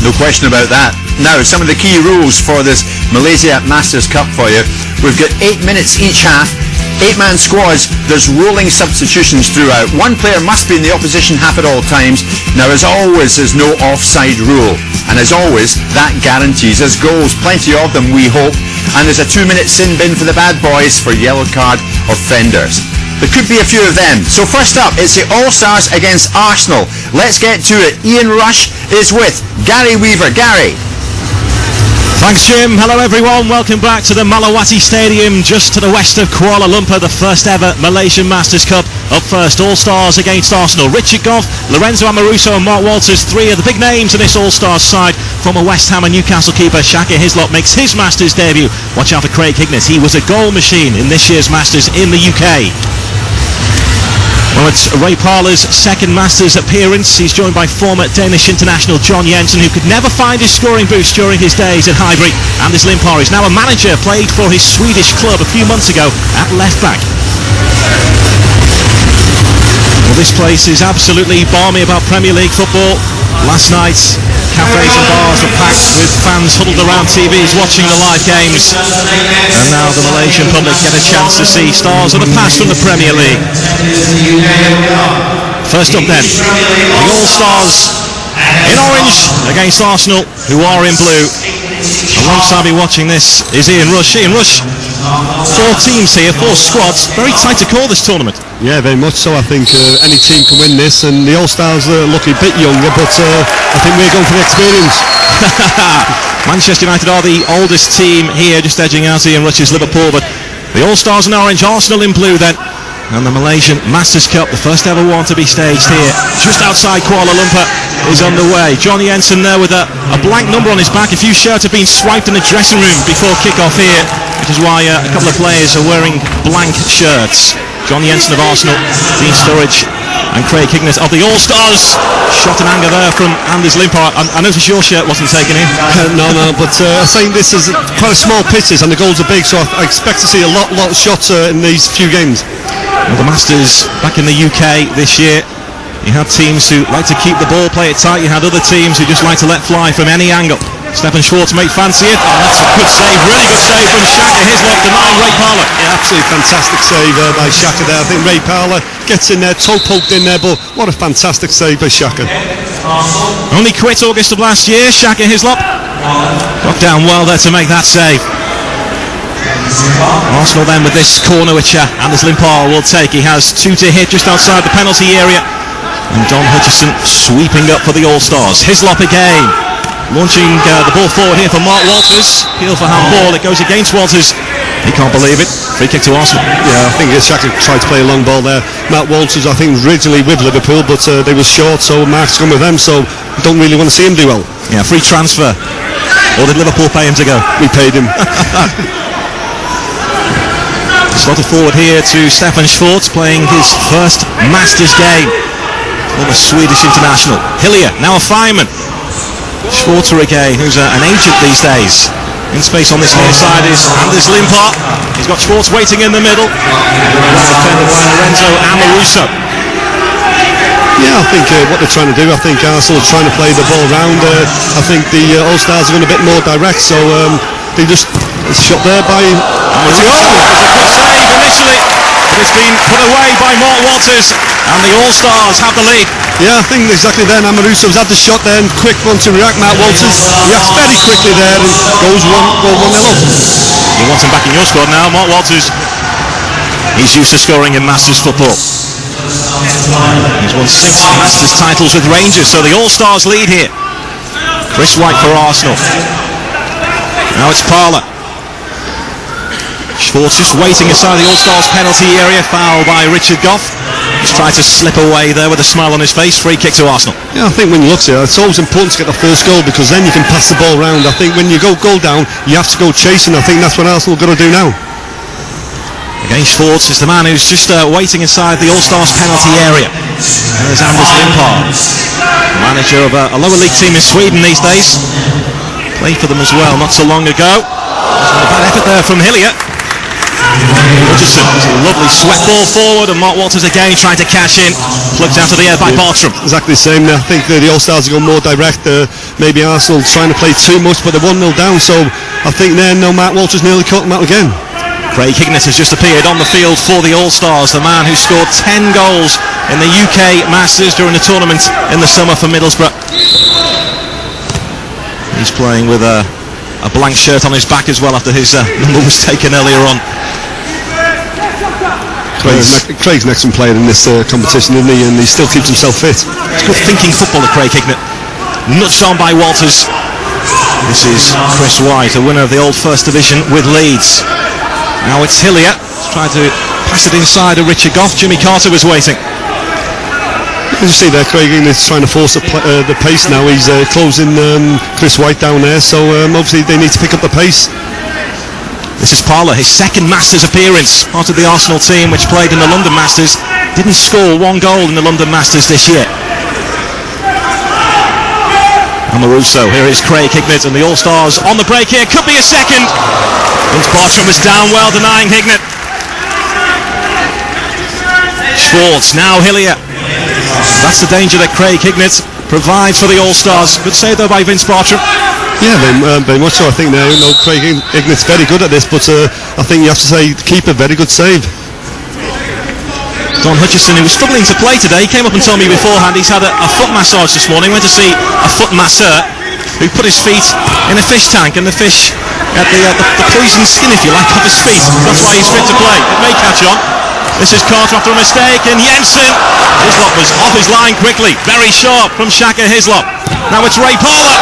No question about that. Now, some of the key rules for this Malaysia Masters Cup for you. We've got 8 minutes each half, 8-man squads. There's rolling substitutions throughout. One player must be in the opposition half at all times. Now, as always, there's no offside rule. And as always, that guarantees us goals. Plenty of them, we hope. And there's a 2-minute sin bin for the bad boys for yellow card offenders. There could be a few of them. So first up, it's the All-Stars against Arsenal. Let's get to it. Ian Rush is with Gary Weaver. Gary. Thanks, Jim. Hello, everyone. Welcome back to the Malawati Stadium, just to the west of Kuala Lumpur, the first ever Malaysian Masters Cup. Up first, All-Stars against Arsenal. Richard Gough, Lorenzo Amoruso and Mark Walters, three of the big names in this All-Stars side. Former West Ham and Newcastle keeper Shaka Hislop makes his Masters debut. Watch out for Craig Hignett. He was a goal machine in this year's Masters in the UK. Well, it's Ray Parler's second Masters appearance. He's joined by former Danish international John Jensen, who could never find his scoring boost during his days at Highbury. Anders Limpar is now a manager, played for his Swedish club a few months ago at left-back. Well, this place is absolutely balmy about Premier League football. Last night, cafes and bars were packed with fans huddled around TVs watching the live games. And now the Malaysian public get a chance to see stars of the past from the Premier League. First up then, the All-Stars in orange against Arsenal, who are in blue. Alongside me watching this is Ian Rush. Ian Rush, 4 teams here, 4 squads. Very tight to call this tournament. Yeah, very much so. I think any team can win this, and the All-Stars look a bit younger, but I think we're going for the experience. Manchester United are the oldest team here, just edging out Ian Rush's Liverpool, but the All-Stars in orange, Arsenal in blue then. And the Malaysian Masters Cup, the first ever one to be staged here, just outside Kuala Lumpur, is underway. John Jensen there with a blank number on his back. A few shirts have been swiped in the dressing room before kick-off here, which is why a couple of players are wearing blank shirts. John Jensen of Arsenal, Dean Sturridge and Craig Hignett of the All-Stars. Shot in anger there from Anders Limpar. I noticed your shirt wasn't taken in. No, but I think this is quite a small pitches and the goals are big, so I expect to see a lot of shots in these few games. Well, the Masters back in the UK this year, you had teams who like to keep the ball, play it tight. You had other teams who just like to let fly from any angle. Stefan Schwartz may fancy it. Oh, that's a good save, really good save from Shaka Hislop, denying Ray Parler. Yeah, absolutely fantastic save by Shaka there. I think Ray Parler gets in there, toe poked in there, but what a fantastic save by Shaka. Only quit August of last year, Shaka Hislop. Got down well there to make that save. Arsenal then with this corner which Anders Limpar will take. He has 2 to hit just outside the penalty area. And Don Hutchison sweeping up for the All-Stars. Hislop again. Launching the ball forward here for Mark Walters. Appeal for handball. It goes against Walters. He can't believe it. Free kick to Arsenal. Yeah, I think Shaka tried to play a long ball there. Matt Walters, I think, originally with Liverpool, but they were short, so Mark's gone with them, so don't really want to see him do well. Yeah, free transfer. Or did Liverpool pay him to go? We paid him. Slotted forward here to Stefan Schwartz, playing his first Masters game. Former Swedish international. Hillier, now a fireman. Schwarzer again, who's an agent these days. In space on this near side is Anders Limpar. He's got Schwartz waiting in the middle. Well defended by Lorenzo Amoruso. Yeah, I think what they're trying to do, I think Arsenal are trying to play the ball round. I think the All-Stars are going a bit more direct, so they just shot there by Amoruso. It was a good save initially, but it's been put away by Mark Walters, and the All-Stars have the lead. Yeah, I think exactly then Amoruso's had the shot there and quick one to react. Matt Walters reacts very quickly there and goes 1-0 up. You want him back in your squad now, Mark Walters. He's used to scoring in Masters football. He's won 6 Masters titles with Rangers, so the All-Stars lead here. Chris White for Arsenal. Now it's Parler. Schwartz just waiting inside the All-Stars penalty area. Foul by Richard Gough. Just tried to slip away there with a smile on his face. Free kick to Arsenal. Yeah, I think when you look at it, it's always important to get the first goal, because then you can pass the ball around. I think when you go goal down, you have to go chasing. I think that's what Arsenal are going to do now. Again, Schwartz is the man who's just waiting inside the All-Stars penalty area. And there's Anders Limpar, manager of a lower league team in Sweden these days. Played for them as well not so long ago. A bad effort there from Hillier. Hutchison, a lovely swept ball forward, and Mark Walters again trying to cash in, plucked out of the air by Bartram. Exactly the same. I think the All-Stars are going more direct. Maybe Arsenal trying to play too much, but they're 1-0 down, so I think there, Mark Walters nearly caught them out again. Craig Hignett has just appeared on the field for the All-Stars, the man who scored 10 goals in the UK Masters during the tournament in the summer for Middlesbrough. He's playing with a blank shirt on his back as well after his number was taken earlier on. Craig's an excellent player in this competition, isn't he? And he still keeps himself fit. It's good thinking footballer, Craig Hignett. Nudged on by Walters. This is Chris White, a winner of the Old First Division with Leeds. Now it's Hillier, trying to pass it inside of Richard Goff. Jimmy Carter was waiting. As you see there, Craig Hignett trying to force the pace now. He's closing Chris White down there, so obviously they need to pick up the pace. This is Parlour, his second Masters appearance, part of the Arsenal team which played in the London Masters. Didn't score one goal in the London Masters this year. Amoruso, here is Craig Hignett, and the All-Stars on the break here. Could be a second. Vince Bartram was down well, denying Hignett. Schwartz, now Hillier. That's the danger that Craig Hignett provides for the All-Stars. Good save though by Vince Bartram. Yeah, very much so. I think Craig Hignett's very good at this, but I think you have to say keeper, very good save. Don Hutchison, who was struggling to play today, came up and told me beforehand he's had a foot massage this morning. Went to see a foot masseur who put his feet in a fish tank, and the fish had the poison skin, if you like, off his feet. That's why he's fit to play. It may catch on. This is Carter after a mistake, and Jensen. Hislop was off his line quickly. Very sharp from Shaka Hislop. Now it's Ray Parlour.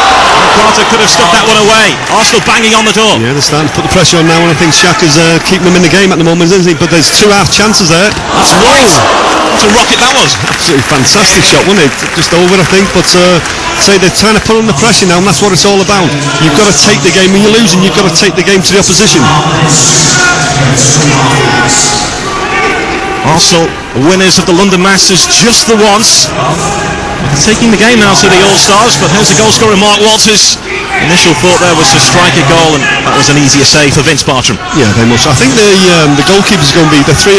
Carter could have stuck that one away. Arsenal banging on the door. Yeah, they're starting to put the pressure on now, and I think Shaka's keeping them in the game at the moment, isn't he? But there's 2 half chances there. That's right. What a rocket that was. Absolutely fantastic shot, wasn't it? Just over, I think. But say they're trying to put on the pressure now, and that's what it's all about. You've got to take the game. When you're losing, you've got to take the game to the opposition. Arsenal winners of the London Masters just the once. Taking the game now to the All-Stars, but here's the goal scorer Mark Walters. Initial thought there was to strike a goal, and that was an easier save for Vince Bartram. Yeah, very much. I think the goalkeepers are going to be, the 4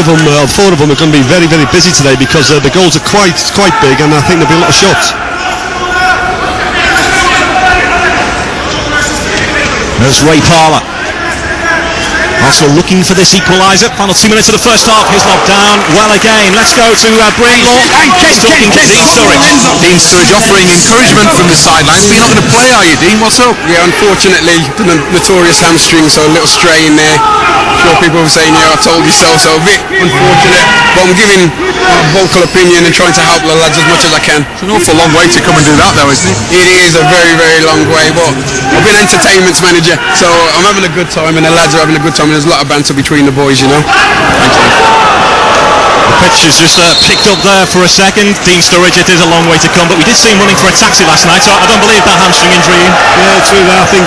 of them are going to be very, very busy today, because the goals are quite big, and I think there'll be a lot of shots. There's Ray Parlour. Arsenal looking for this equaliser. Final 2 minutes of the first half. Hislop down well again. Let's go to Brainlaw. Talking to Dean Sturridge. Dean Sturridge offering encouragement from the sidelines. But you're not going to play, are you, Dean? What's up? Yeah, unfortunately, the notorious hamstring, so a little stray in there. I'm sure people were saying, yeah, I told you so, so a bit unfortunate. But I'm giving a vocal opinion and trying to help the lads as much as I can. It's an awful long way to come and do that, though, isn't it? It is a very, very long way, but I've been entertainment's manager, so I'm having a good time, and the lads are having a good time. There's a lot of banter between the boys, you know. The pitch is just picked up there for a second. Dean Sturridge, it is a long way to come, but we did see him running for a taxi last night, so I don't believe that hamstring injury. Yeah, it's really that. I think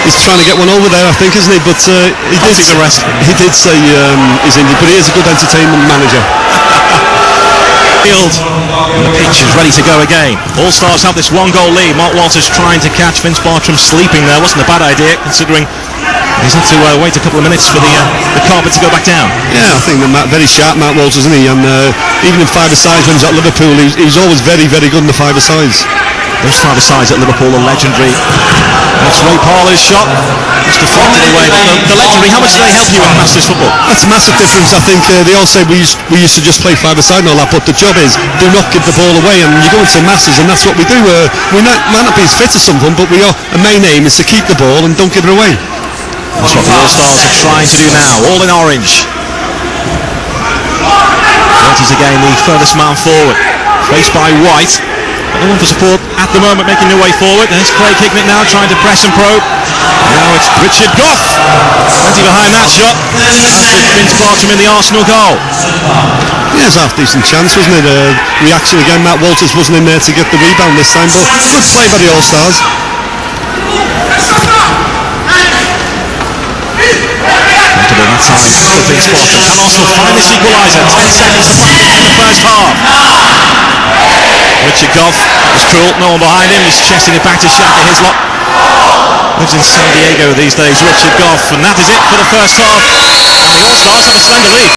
he's trying to get one over there, I think, isn't he? But he did say he's injured, but he is a good entertainment manager. And the pitch is ready to go again. All-Stars have this 1-goal lead. Mark Walters trying to catch Vince Bartram sleeping there. Wasn't a bad idea, considering he's had to wait a couple of minutes for the carpet to go back down. Yeah, I think very sharp, Mark Walters, isn't he? And even in 5-a-sides when he's at Liverpool, he's always very, very good in the 5-a-sides. Those 5-a-sides at Liverpool are legendary. That's Ray Parlour's shot. Just deflected away. The legendary, how much do they help you in Masters football? That's a massive difference. I think they all say we used to just play 5-a-side and all that, but the job is do not give the ball away, and you go into Masters, and that's what we do. We might not be as fit as something, but our main aim is to keep the ball and don't give it away. That's what the All-Stars are trying to do now, all in orange. Walters again, the furthest man forward, faced by White. But no one for support at the moment, making their way forward. There's Craig Hignett now trying to press and probe. Now it's Richard Goff. Plenty behind that shot. Vince Bartram in the Arsenal goal. Yeah, it's a half-decent chance, wasn't it? Reaction again, Matt Walters wasn't in there to get the rebound this time, but good play by the All-Stars. Comfortable that time for Vince Bartram. Can Arsenal find this equaliser? 10 seconds to play in the first half. Richard Goff is cruel, no one behind him, he's chesting it back to Shaka Hislop. Lives in San Diego these days, Richard Goff, and that is it for the first half. The All Stars have a slender lead.